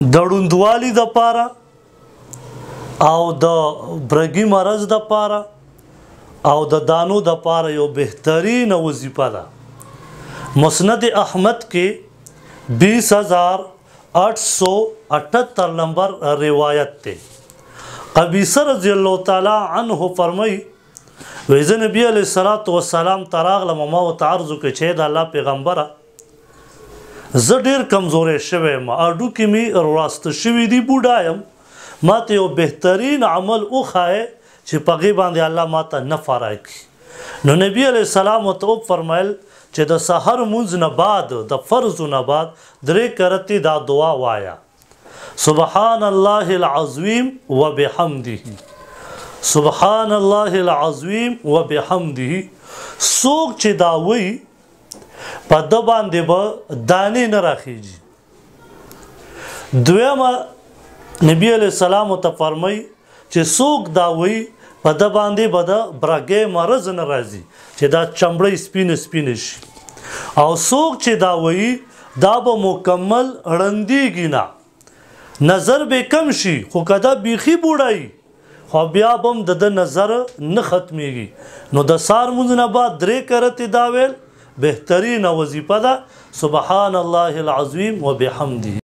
د ړوندوالي دپاره او د برګي مرض دپاره او د دانو دپاره یو بهترینه وظیفه ده. مسند احمد کې 20,878 نمبر روایت ته قبیصه رضی الله تعالی عنه فرمای ویزه نبی علیہ الصلوۃ والسلام تراغلم ما او تعرض کې چې د الله پیغمبره زه ډیر کمزورې شوی ما اډو کې می راست شوی دی بوډایم ما ته یو بهترین عمل وخایه چې پغې باندې الله ما ته نفع راکړي. نو نبی علیہ السلام ته فرمایل چې د سحر مونځ نه بعد د فرض نه بعد 3 کرتی دا دعا وایا سبحان الله العظیم وبحمده سبحان الله العظیم وبحمده. څوک چې دا وی په د باندې به دانې نه راخیږي. دویمه نبی علیہ السلام ته فرمای چې څوک دا وی په د باندې به د برګې مرض نه راځي چې دا چمړې سپین سپین شي او څوک چې دا وی دا به مکمل ړندېږي نه نظر به کم شي خو کدا بیخي بوډای خو بیا بم د نظر نه ختميږي. نو د سار مونږ نه بعد 3 کرتی دا ویل بهترین وظیفه ده سبحان الله العظیم وبحمده.